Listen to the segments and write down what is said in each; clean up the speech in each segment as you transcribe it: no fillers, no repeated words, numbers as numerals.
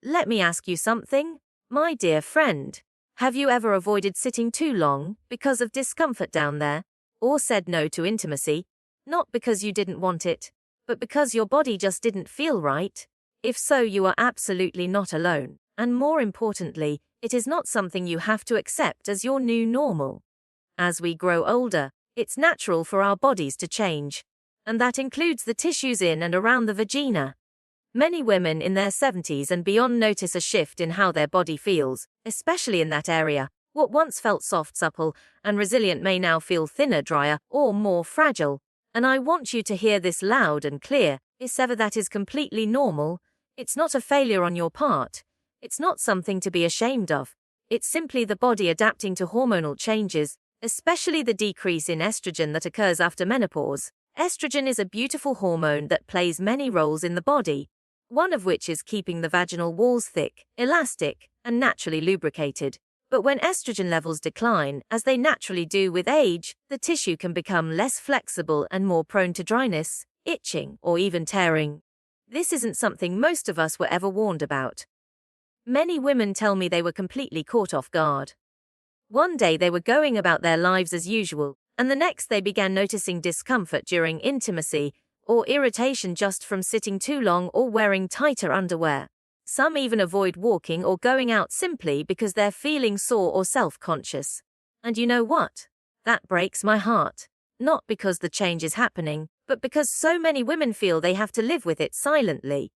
Let me ask you something, my dear friend. Have you ever avoided sitting too long because of discomfort down there? Or said no to intimacy, not because you didn't want it, but because your body just didn't feel right? If so, you are absolutely not alone. And more importantly, it is not something you have to accept as your new normal. As we grow older, it's natural for our bodies to change. And that includes the tissues in and around the vagina. Many women in their 70s and beyond notice a shift in how their body feels, especially in that area. What once felt soft, supple, and resilient may now feel thinner, drier, or more fragile. And I want you to hear this loud and clear. If ever that is completely normal, it's not a failure on your part. It's not something to be ashamed of. It's simply the body adapting to hormonal changes, especially the decrease in estrogen that occurs after menopause. Estrogen is a beautiful hormone that plays many roles in the body, one of which is keeping the vaginal walls thick, elastic, and naturally lubricated. But when estrogen levels decline, as they naturally do with age, the tissue can become less flexible and more prone to dryness, itching, or even tearing. This isn't something most of us were ever warned about. Many women tell me they were completely caught off guard. One day they were going about their lives as usual, and the next they began noticing discomfort during intimacy, or irritation just from sitting too long or wearing tighter underwear. Some even avoid walking or going out simply because they're feeling sore or self-conscious. And you know what? That breaks my heart. Not because the change is happening, but because so many women feel they have to live with it silently.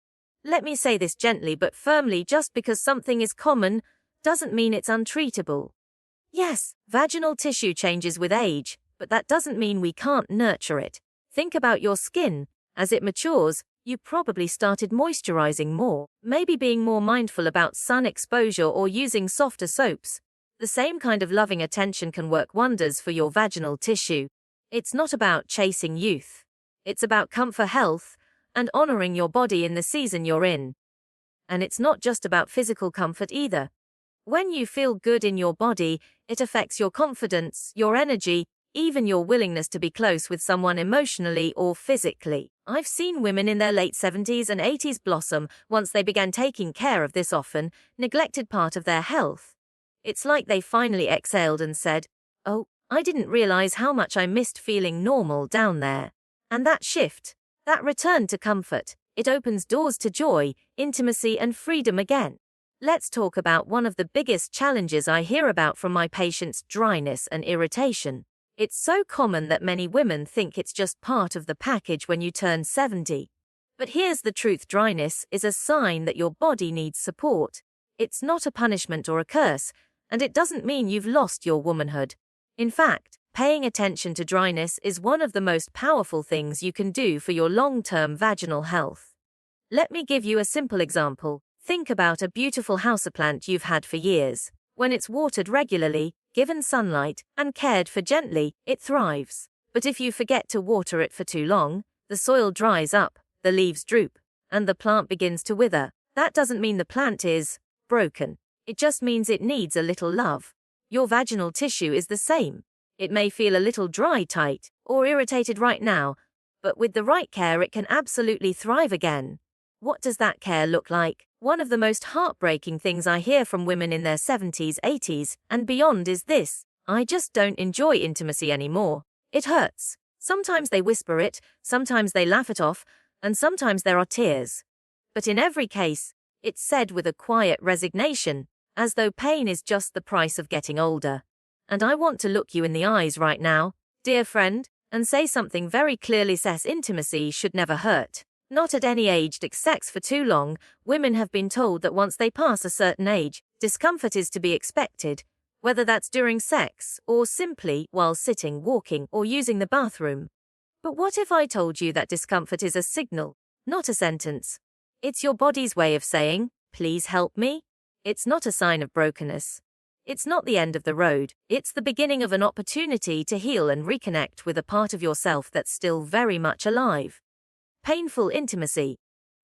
Let me say this gently but firmly: just because something is common doesn't mean it's untreatable. Yes, vaginal tissue changes with age, but that doesn't mean we can't nurture it. Think about your skin. As it matures, you probably started moisturizing more, maybe being more mindful about sun exposure or using softer soaps. The same kind of loving attention can work wonders for your vaginal tissue. It's not about chasing youth. It's about comfort, health, and honoring your body in the season you're in. And it's not just about physical comfort either. When you feel good in your body, it affects your confidence, your energy, even your willingness to be close with someone emotionally or physically. I've seen women in their late 70s and 80s blossom once they began taking care of this often neglected part of their health. It's like they finally exhaled and said, "Oh, I didn't realize how much I missed feeling normal down there." And that shift, that return to comfort, it opens doors to joy, intimacy, and freedom again. Let's talk about one of the biggest challenges I hear about from my patients: dryness and irritation. It's so common that many women think it's just part of the package when you turn 70. But here's the truth: dryness is a sign that your body needs support. It's not a punishment or a curse, and it doesn't mean you've lost your womanhood. In fact, paying attention to dryness is one of the most powerful things you can do for your long-term vaginal health. Let me give you a simple example. Think about a beautiful houseplant you've had for years. When it's watered regularly, given sunlight, and cared for gently, it thrives. But if you forget to water it for too long, the soil dries up, the leaves droop, and the plant begins to wither. That doesn't mean the plant is broken. It just means it needs a little love. Your vaginal tissue is the same. It may feel a little dry, tight, or irritated right now, but with the right care it can absolutely thrive again. What does that care look like? One of the most heartbreaking things I hear from women in their 70s, 80s, and beyond is this: "I just don't enjoy intimacy anymore. It hurts." Sometimes they whisper it, sometimes they laugh it off, and sometimes there are tears. But in every case, it's said with a quiet resignation, as though pain is just the price of getting older. And I want to look you in the eyes right now, dear friend, and say something very clearly: says intimacy should never hurt. Not at any age. Sex for too long, women have been told that once they pass a certain age, discomfort is to be expected, whether that's during sex or simply while sitting, walking, or using the bathroom. But what if I told you that discomfort is a signal, not a sentence? It's your body's way of saying, "Please help me." It's not a sign of brokenness. It's not the end of the road. It's the beginning of an opportunity to heal and reconnect with a part of yourself that's still very much alive. Painful intimacy,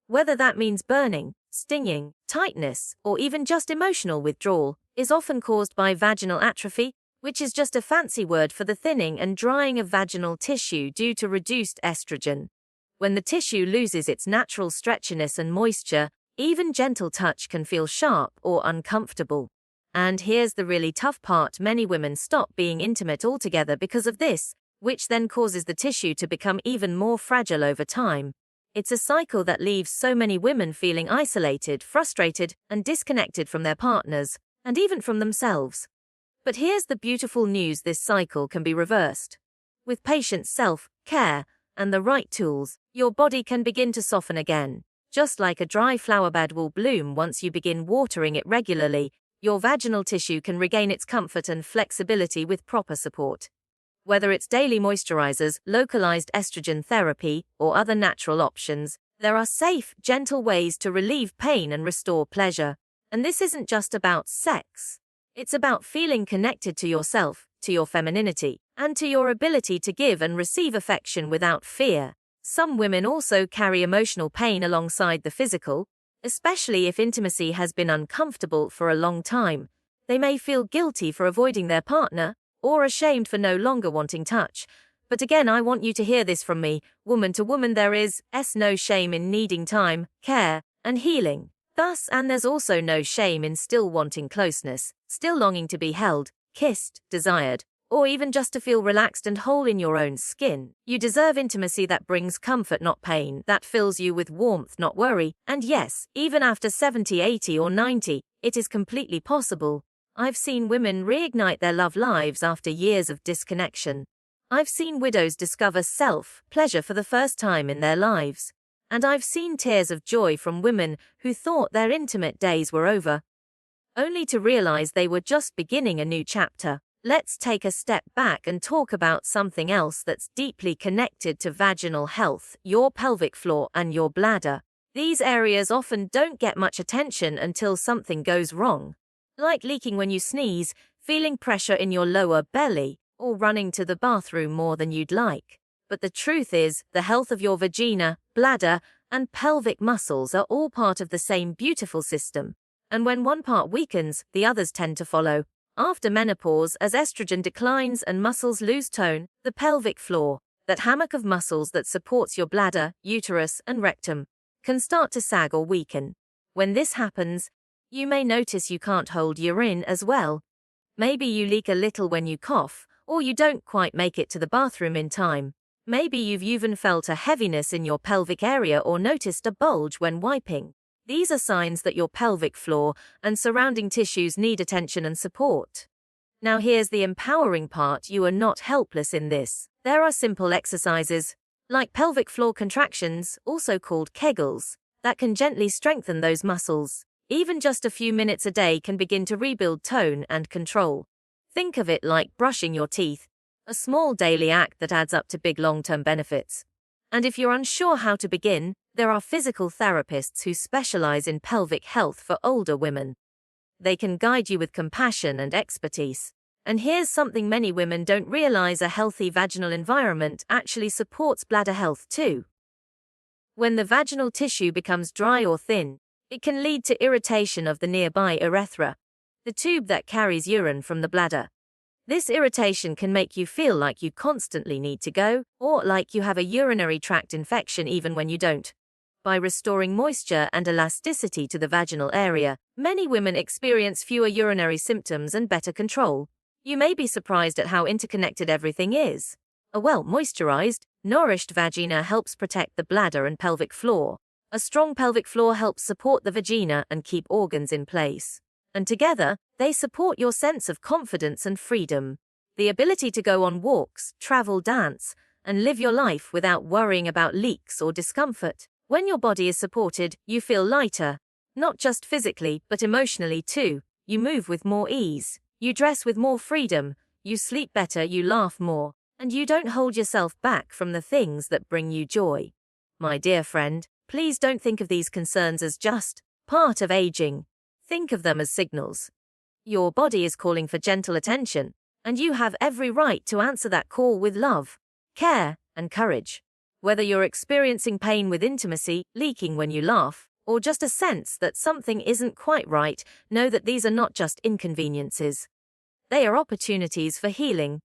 whether that means burning, stinging, tightness, or even just emotional withdrawal, is often caused by vaginal atrophy, which is just a fancy word for the thinning and drying of vaginal tissue due to reduced estrogen. When the tissue loses its natural stretchiness and moisture, Even gentle touch can feel sharp or uncomfortable. And here's the really tough part: many women stop being intimate altogether because of this, which then causes the tissue to become even more fragile over time. It's a cycle that leaves so many women feeling isolated, frustrated, and disconnected from their partners, and even from themselves. But here's the beautiful news: this cycle can be reversed. With patient self-care and the right tools, your body can begin to soften again. Just like a dry flower bed will bloom once you begin watering it regularly, your vaginal tissue can regain its comfort and flexibility with proper support. Whether it's daily moisturizers, localized estrogen therapy, or other natural options, there are safe, gentle ways to relieve pain and restore pleasure. And this isn't just about sex. It's about feeling connected to yourself, to your femininity, and to your ability to give and receive affection without fear. Some women also carry emotional pain alongside the physical, especially if intimacy has been uncomfortable for a long time. They may feel guilty for avoiding their partner, or ashamed for no longer wanting touch. But again, I want you to hear this from me, woman to woman: there is no shame in needing time, care, and healing. And there's also no shame in still wanting closeness, still longing to be held, kissed, desired, or even just to feel relaxed and whole in your own skin. You deserve intimacy that brings comfort, not pain, that fills you with warmth, not worry. And yes, even after 70, 80, or 90, it is completely possible. I've seen women reignite their love lives after years of disconnection. I've seen widows discover self-pleasure for the first time in their lives. And I've seen tears of joy from women who thought their intimate days were over, only to realize they were just beginning a new chapter. Let's take a step back and talk about something else that's deeply connected to vaginal health: your pelvic floor and your bladder. These areas often don't get much attention until something goes wrong, like leaking when you sneeze, feeling pressure in your lower belly, or running to the bathroom more than you'd like. But the truth is, the health of your vagina, bladder, and pelvic muscles are all part of the same beautiful system. And when one part weakens, the others tend to follow. After menopause, as estrogen declines and muscles lose tone, the pelvic floor, that hammock of muscles that supports your bladder, uterus, and rectum, can start to sag or weaken. When this happens, you may notice you can't hold urine as well. Maybe you leak a little when you cough, or you don't quite make it to the bathroom in time. Maybe you've even felt a heaviness in your pelvic area or noticed a bulge when wiping. These are signs that your pelvic floor and surrounding tissues need attention and support. Now here's the empowering part: you are not helpless in this. There are simple exercises, like pelvic floor contractions, also called Kegels, that can gently strengthen those muscles. Even just a few minutes a day can begin to rebuild tone and control. Think of it like brushing your teeth, a small daily act that adds up to big long-term benefits. And if you're unsure how to begin, there are physical therapists who specialize in pelvic health for older women. They can guide you with compassion and expertise. And here's something many women don't realize: a healthy vaginal environment actually supports bladder health too. When the vaginal tissue becomes dry or thin, it can lead to irritation of the nearby urethra, the tube that carries urine from the bladder. This irritation can make you feel like you constantly need to go, or like you have a urinary tract infection even when you don't. By restoring moisture and elasticity to the vaginal area, many women experience fewer urinary symptoms and better control. You may be surprised at how interconnected everything is. A well-moisturized, nourished vagina helps protect the bladder and pelvic floor. A strong pelvic floor helps support the vagina and keep organs in place. And together, they support your sense of confidence and freedom. The ability to go on walks, travel, dance, and live your life without worrying about leaks or discomfort. When your body is supported, you feel lighter, not just physically, but emotionally too. You move with more ease, you dress with more freedom, you sleep better, you laugh more, and you don't hold yourself back from the things that bring you joy. My dear friend, please don't think of these concerns as just part of aging. Think of them as signals. Your body is calling for gentle attention, and you have every right to answer that call with love, care, and courage. Whether you're experiencing pain with intimacy, leaking when you laugh, or just a sense that something isn't quite right, know that these are not just inconveniences. They are opportunities for healing.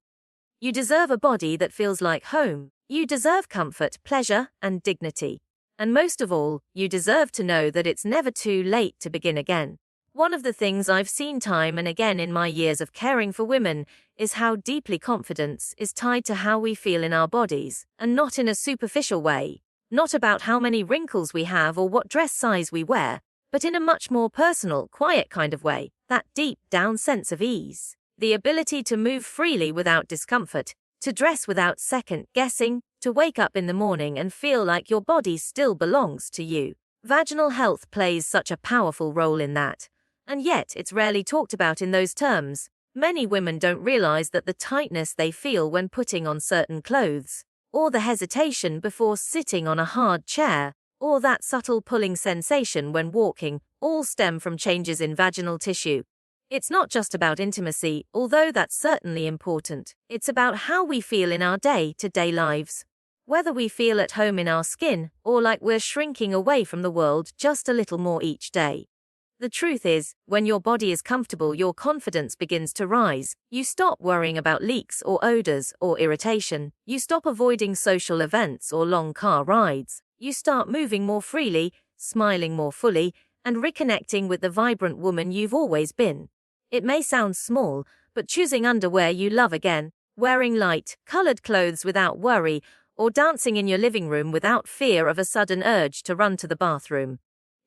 You deserve a body that feels like home. You deserve comfort, pleasure, and dignity. And most of all, you deserve to know that it's never too late to begin again. One of the things I've seen time and again in my years of caring for women is how deeply confidence is tied to how we feel in our bodies, and not in a superficial way, not about how many wrinkles we have or what dress size we wear, but in a much more personal, quiet kind of way, that deep down sense of ease. The ability to move freely without discomfort, to dress without second guessing, to wake up in the morning and feel like your body still belongs to you. Vaginal health plays such a powerful role in that. And yet, it's rarely talked about in those terms. Many women don't realize that the tightness they feel when putting on certain clothes, or the hesitation before sitting on a hard chair, or that subtle pulling sensation when walking, all stem from changes in vaginal tissue. It's not just about intimacy, although that's certainly important. It's about how we feel in our day-to-day lives. Whether we feel at home in our skin, or like we're shrinking away from the world just a little more each day. The truth is, when your body is comfortable, your confidence begins to rise. You stop worrying about leaks or odors or irritation. You stop avoiding social events or long car rides. You start moving more freely, smiling more fully, and reconnecting with the vibrant woman you've always been. It may sound small, but choosing underwear you love again, wearing light, colored clothes without worry, or dancing in your living room without fear of a sudden urge to run to the bathroom.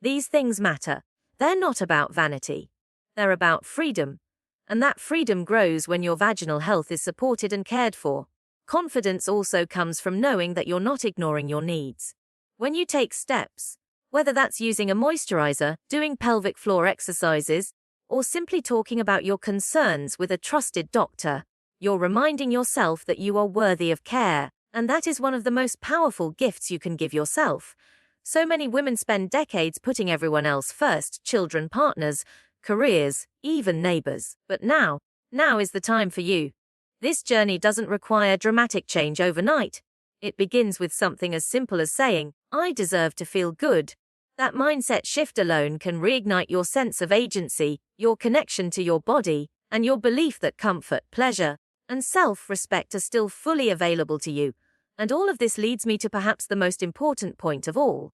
These things matter. They're not about vanity. They're about freedom. And that freedom grows when your vaginal health is supported and cared for. Confidence also comes from knowing that you're not ignoring your needs. When you take steps, whether that's using a moisturizer, doing pelvic floor exercises, or simply talking about your concerns with a trusted doctor, you're reminding yourself that you are worthy of care, and that is one of the most powerful gifts you can give yourself. So many women spend decades putting everyone else first, children, partners, careers, even neighbors. But now is the time for you. This journey doesn't require dramatic change overnight. It begins with something as simple as saying, I deserve to feel good. That mindset shift alone can reignite your sense of agency, your connection to your body, and your belief that comfort, pleasure, and self-respect are still fully available to you. And all of this leads me to perhaps the most important point of all.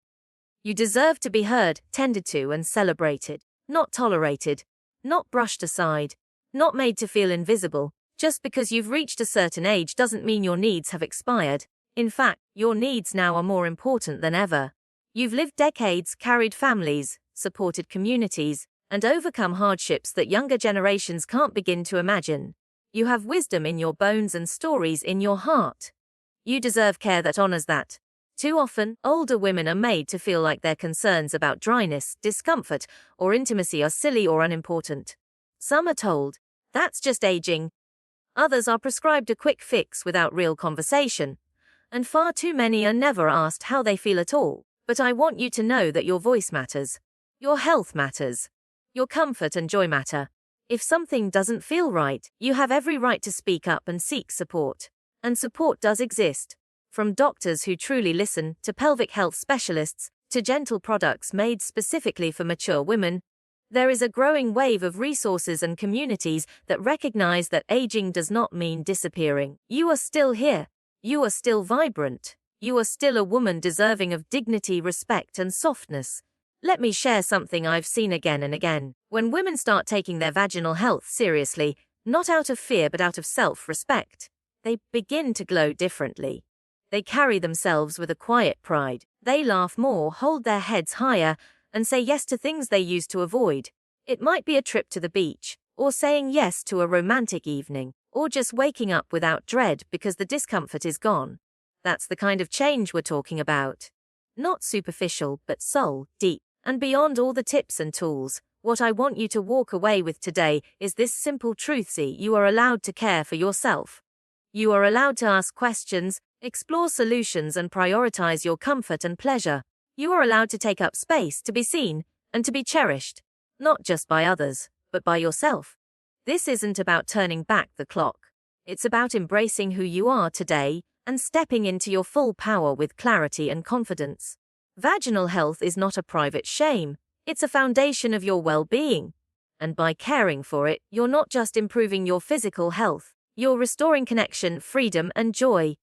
You deserve to be heard, tended to, and celebrated, not tolerated, not brushed aside, not made to feel invisible. Just because you've reached a certain age doesn't mean your needs have expired. In fact, your needs now are more important than ever. You've lived decades, carried families, supported communities, and overcome hardships that younger generations can't begin to imagine. You have wisdom in your bones and stories in your heart. You deserve care that honors that. Too often, older women are made to feel like their concerns about dryness, discomfort, or intimacy are silly or unimportant. Some are told, that's just aging. Others are prescribed a quick fix without real conversation. And far too many are never asked how they feel at all. But I want you to know that your voice matters. Your health matters. Your comfort and joy matter. If something doesn't feel right, you have every right to speak up and seek support. And support does exist. From doctors who truly listen, to pelvic health specialists, to gentle products made specifically for mature women, there is a growing wave of resources and communities that recognize that aging does not mean disappearing. You are still here. You are still vibrant. You are still a woman deserving of dignity, respect, and softness. Let me share something I've seen again and again. When women start taking their vaginal health seriously, not out of fear but out of self-respect, they begin to glow differently. They carry themselves with a quiet pride. They laugh more, hold their heads higher, and say yes to things they used to avoid. It might be a trip to the beach, or saying yes to a romantic evening, or just waking up without dread because the discomfort is gone. That's the kind of change we're talking about. Not superficial, but soul deep. And beyond all the tips and tools, what I want you to walk away with today is this simple truth: you are allowed to care for yourself. You are allowed to ask questions, explore solutions, and prioritize your comfort and pleasure. You are allowed to take up space, to be seen, and to be cherished, not just by others, but by yourself. This isn't about turning back the clock. It's about embracing who you are today and stepping into your full power with clarity and confidence. Vaginal health is not a private shame. It's a foundation of your well-being. And by caring for it, you're not just improving your physical health. You're restoring connection, freedom, and joy.